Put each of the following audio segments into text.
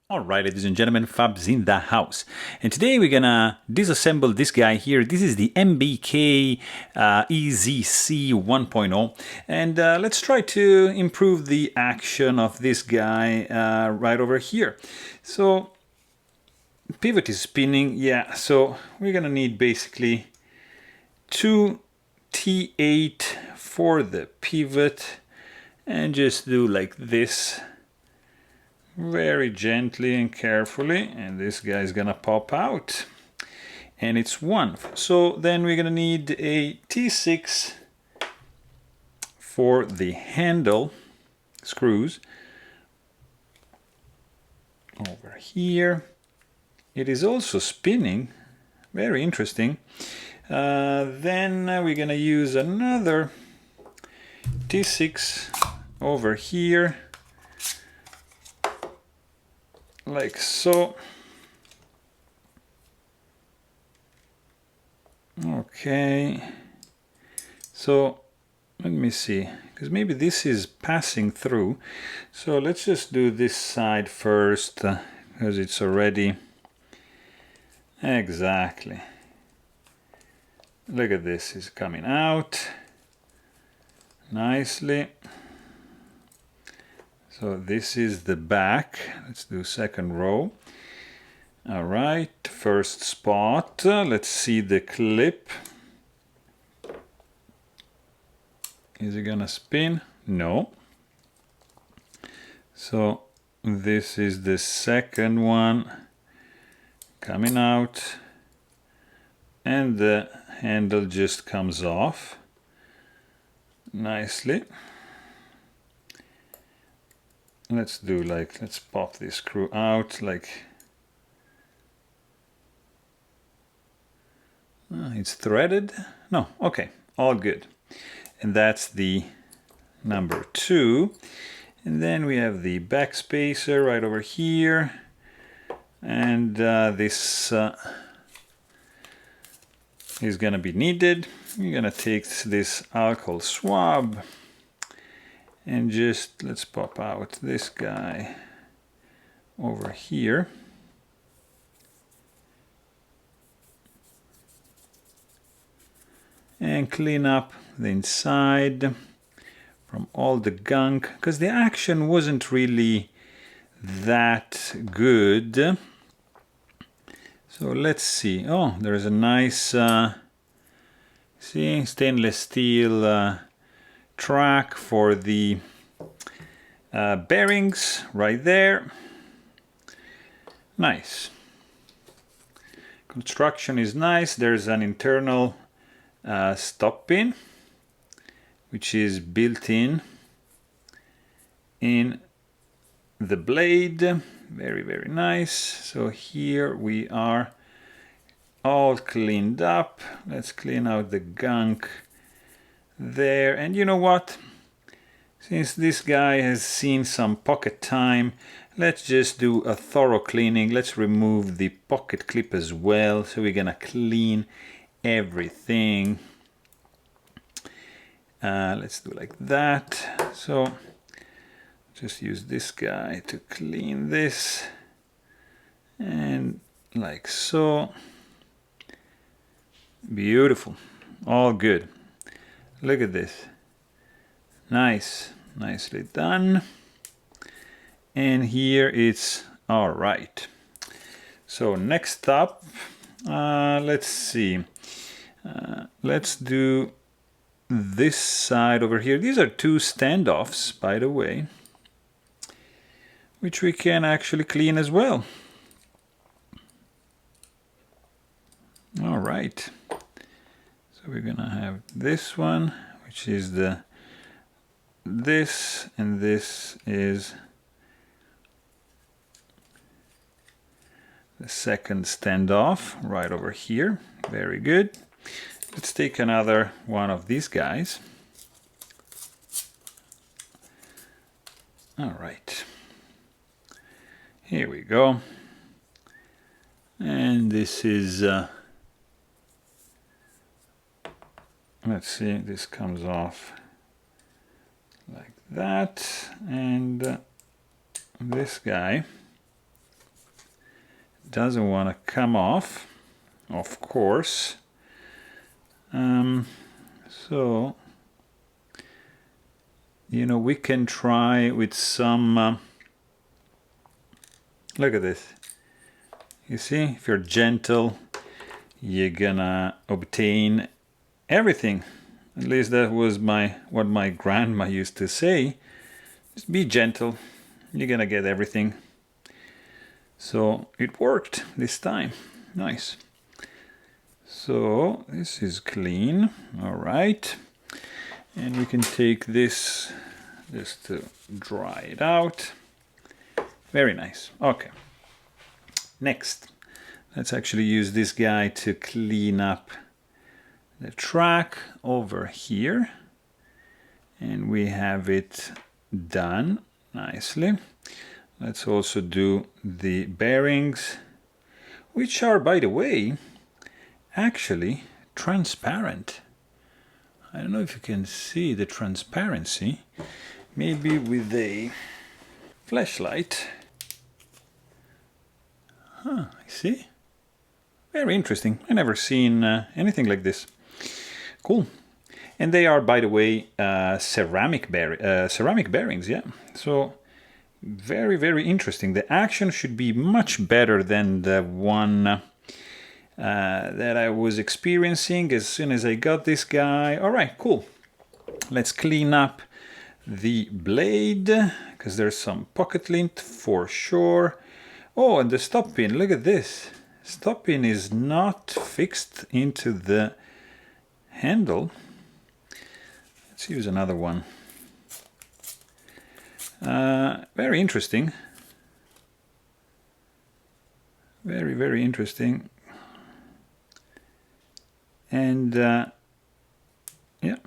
Alright, ladies and gentlemen, Fab's in the house. And today we're gonna disassemble this guy here. This is the MBK EZC 1.0. And let's try to improve the action of this guy right over here. So, pivot is spinning, yeah. So we're gonna need basically two T8 for the pivot and just do like this. Very gently and carefully, and this guy is gonna pop out, and it's one. So then we're gonna need a T6 for the handle screws over here. It is also spinning, very interesting. Then we're gonna use another T6 over here, like so. Okay, so let me see, because maybe this is passing through. So let's just do this side first, because it's already exactly. Look at this, it's coming out nicely. So this is the back. Let's do second row. All right, first spot. Let's see the clip. Is it gonna spin? No. So this is the second one coming out, and the handle just comes off nicely. Let's do like, let's pop this screw out, like, it's threaded. No, okay, all good. And that's the number 2. And then we have the back spacer right over here. And this is gonna be needed. You're gonna take this alcohol swab and just let's pop out this guy over here. And clean up the inside from all the gunk, because the action wasn't really that good. So let's see. Oh, there's a nice see, stainless steel track for the bearings right there. Nice. Construction is nice. There's an internal stop pin which is built in the blade. Very, very nice. So here we are all cleaned up. Let's clean out the gunk there. And you know what, since this guy has seen some pocket time, let's just do a thorough cleaning. Let's remove the pocket clip as well. So we're gonna clean everything. Let's do like that. So just use this guy to clean this, and like so. Beautiful, all good. Look at this. Nice, nicely done. And here it's all right. So next up, let's see. Let's do this side over here. These are 2 standoffs, by the way, which we can actually clean as well. All right. So we're gonna have this one, which is this, and this is the second standoff right over here. Very good. Let's take another one of these guys. All right. Here we go. And this is let's see, this comes off like that, and this guy doesn't want to come off, of course. So, you know, we can try with some, look at this. You see, if you're gentle, you're gonna obtain everything. At least that was what my grandma used to say. Just be gentle, you're gonna get everything. So it worked this time. Nice. So this is clean. All right. And we can take this just to dry it out. Very nice. Okay. Next, let's actually use this guy to clean up the track over here. And we have it done nicely. Let's also do the bearings, which are, by the way, actually transparent. I don't know if you can see the transparency. Maybe with a flashlight. I see. Very interesting. I never seen anything like this. Cool. And they are, by the way, ceramic bearings. Yeah. So very, very interesting. The action should be much better than the one that I was experiencing as soon as I got this guy. All right, cool. Let's clean up the blade because there's some pocket lint for sure. Oh, and the stop pin, look at this. Stop pin is not fixed into the handle. Let's use another one. Very interesting. Very, very interesting. And yeah.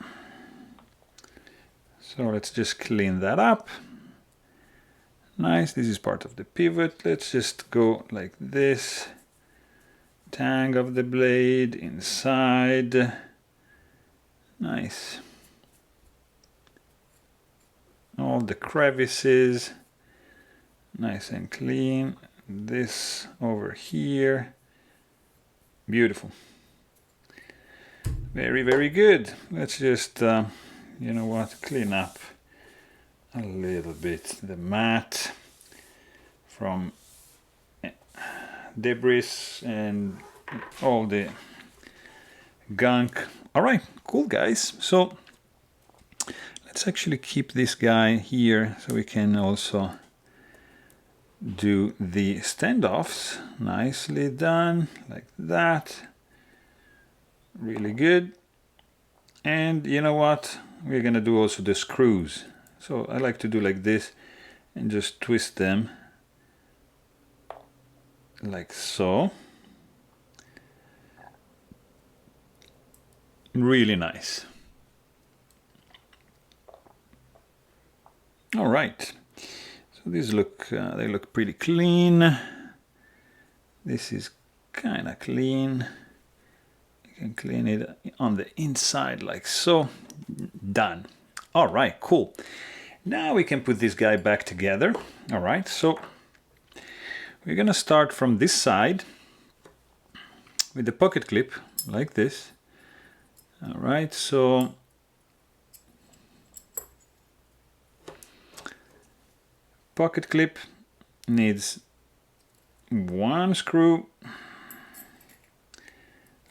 So let's just clean that up. Nice, this is part of the pivot. Let's just go like this. Tang of the blade inside. Nice. All the crevices. Nice and clean. This over here. Beautiful. Very, very good. Let's just, you know what, clean up a little bit the mat from debris and all the gunk. All right, cool guys. So let's actually keep this guy here so we can also do the standoffs. Nicely done, like that. Really good. And you know what? We're gonna do also the screws. So I like to do like this and just twist them like so. Really nice. All right. So these look, they look pretty clean. This is kind of clean. You can clean it on the inside like so. Done. All right, cool. Now we can put this guy back together. All right, so we're gonna start from this side with the pocket clip like this. All right, so pocket clip needs one screw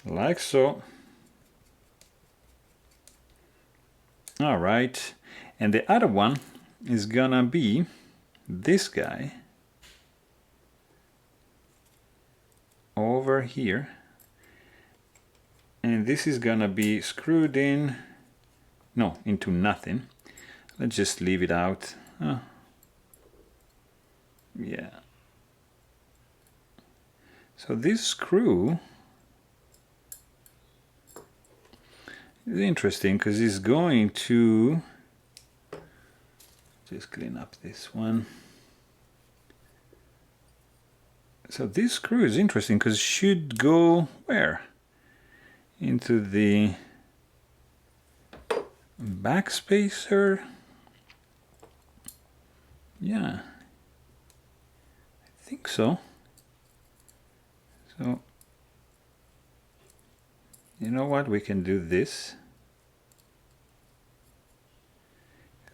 like so. All right, and the other one is gonna be this guy over here, and this is gonna be screwed in, no, into nothing. Let's just leave it out. Oh. Yeah. So this screw is interesting because it's going to just clean up this one. So this screw is interesting because it should go where? Into the backspacer. Yeah, I think so. So you know what, we can do this.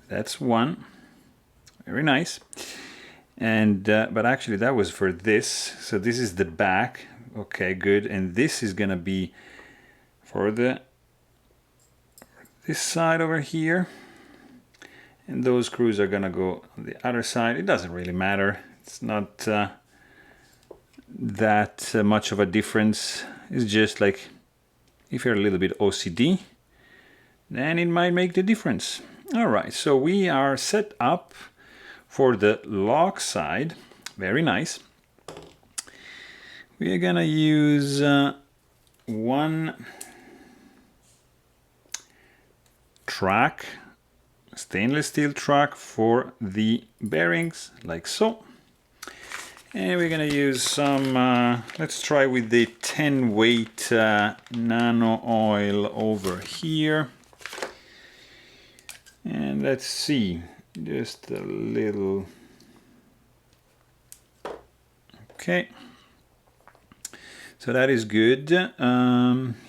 That's one. Very nice. And but actually that was for this, so this is the back. Okay, good. And this is gonna be for this side over here, and those screws are gonna go on the other side. It doesn't really matter, it's not that much of a difference. It's just like if you're a little bit OCD, then it might make the difference. All right, so we are set up for the lock side. Very nice. We are gonna use one track, stainless steel track for the bearings, like so. And we're gonna use some, let's try with the 10 weight nano oil over here. And let's see, just a little. Okay, so that is good.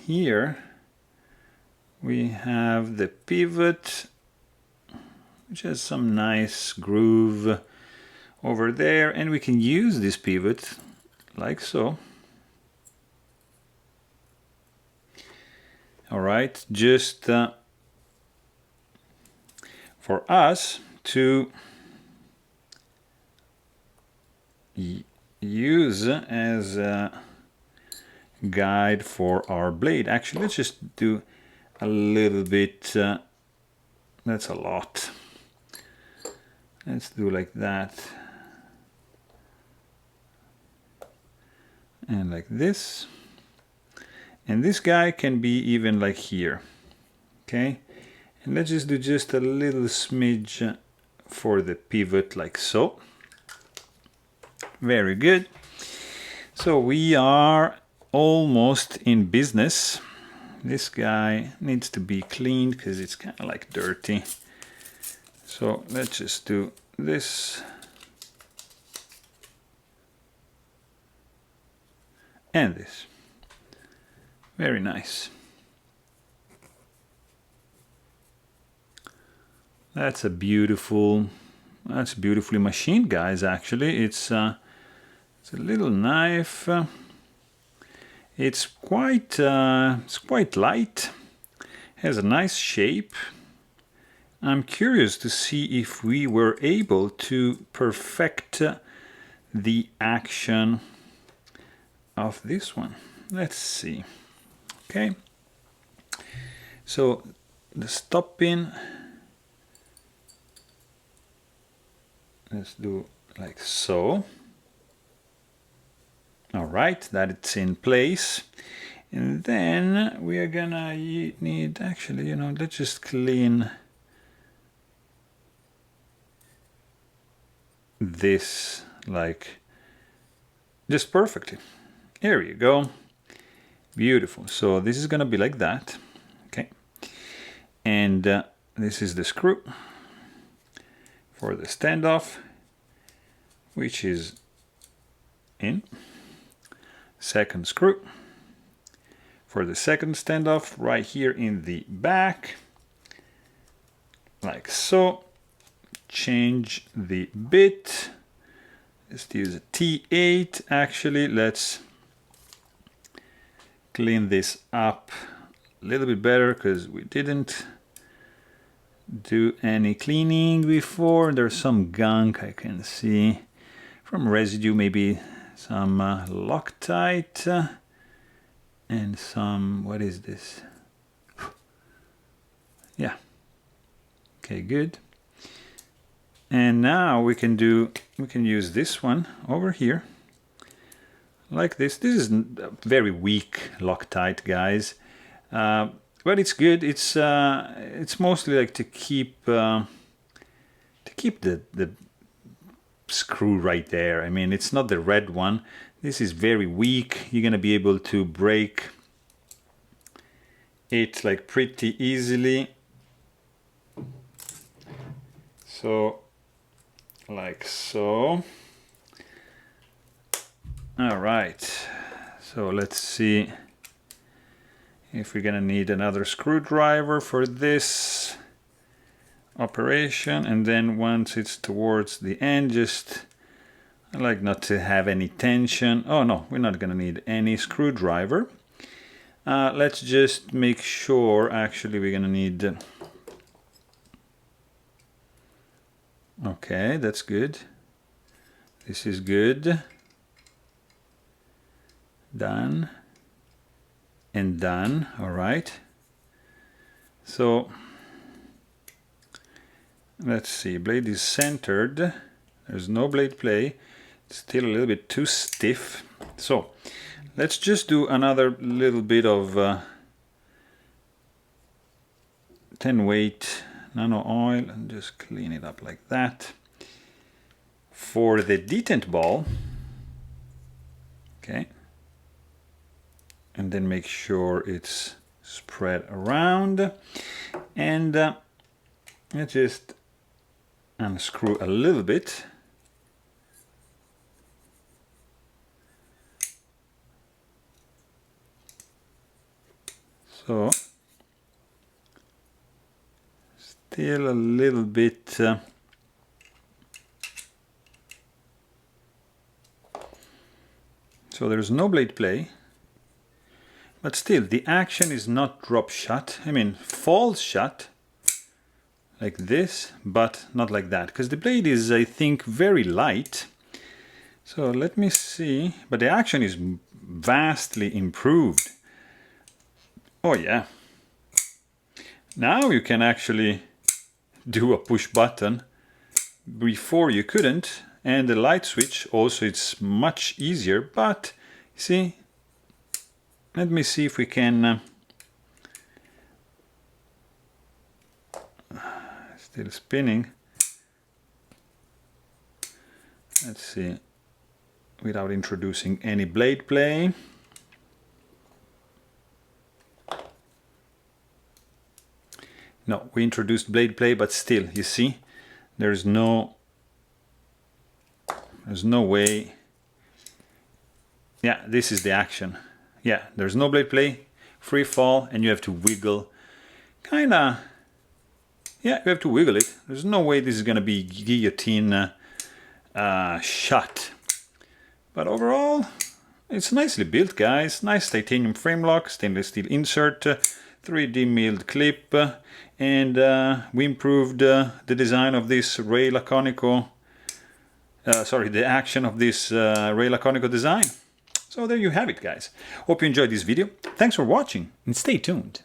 Here we have the pivot, which has some nice groove over there, and we can use this pivot like so. All right, just for us to use as a guide for our blade. Actually, let's just do a little bit, that's a lot. Let's do like that. And like this. And this guy can be even like here. Okay? And let's just do just a little smidge for the pivot like so. Very good. So we are almost in business. This guy needs to be cleaned because it's kind of like dirty. So let's just do this. And this. Very nice. That's beautifully machined, guys. Actually, it's a little knife. It's quite light. Has a nice shape. I'm curious to see if we were able to perfect the action of this one. Let's see. Okay. So the stop pin. Let's do like so. All right, that it's in place. And then we are gonna need, actually, you know, let's just clean this like just perfectly. Here you go. Beautiful. So this is gonna be like that. Okay. And this is the screw for the standoff, which is in. Second screw for the second standoff right here in the back, like so. Change the bit. Let's use a T8. Actually, let's clean this up a little bit better because we didn't do any cleaning before. There's some gunk I can see from residue, maybe some Loctite and some, what is this? Yeah. Okay, good. And now we can use this one over here like this. This is very weak Loctite, guys, but it's good. It's mostly like to keep the screw right there. I mean, it's not the red one. This is very weak. You're gonna be able to break it like pretty easily. So like so. All right, So let's see if we're gonna need another screwdriver for this operation. And then once it's towards the end, just I like not to have any tension. Oh no, we're not gonna need any screwdriver. Let's just make sure, actually we're gonna need, okay, that's good. This is good. Done. And done, all right. So, let's see, blade is centered. There's no blade play. It's still a little bit too stiff. So, let's just do another little bit of 10 weight nano oil and just clean it up like that. For the detent ball, okay, and then make sure it's spread around, and let's just unscrew a little bit. So still a little bit so there's no blade play, but still the action is not drop shut. I mean, falls shut like this, but not like that, because the blade is, I think, very light. So let me see, but the action is vastly improved. Oh yeah. Now you can actually do a push button. Before you couldn't, and the light switch also, it's much easier, but see, let me see if we can still spinning. Let's see, without introducing any blade play. No, we introduced blade play, but still, you see, there's no way. Yeah, this is the action. Yeah, there's no blade play, free fall, and you have to wiggle. Kinda, yeah, you have to wiggle it. There's no way this is gonna be guillotine shut. But overall, it's nicely built, guys. Nice titanium frame lock, stainless steel insert, 3D milled clip, and we improved the design of this Ray Laconico, the action of this Ray Laconico design. So there you have it, guys. Hope you enjoyed this video. Thanks for watching, and stay tuned.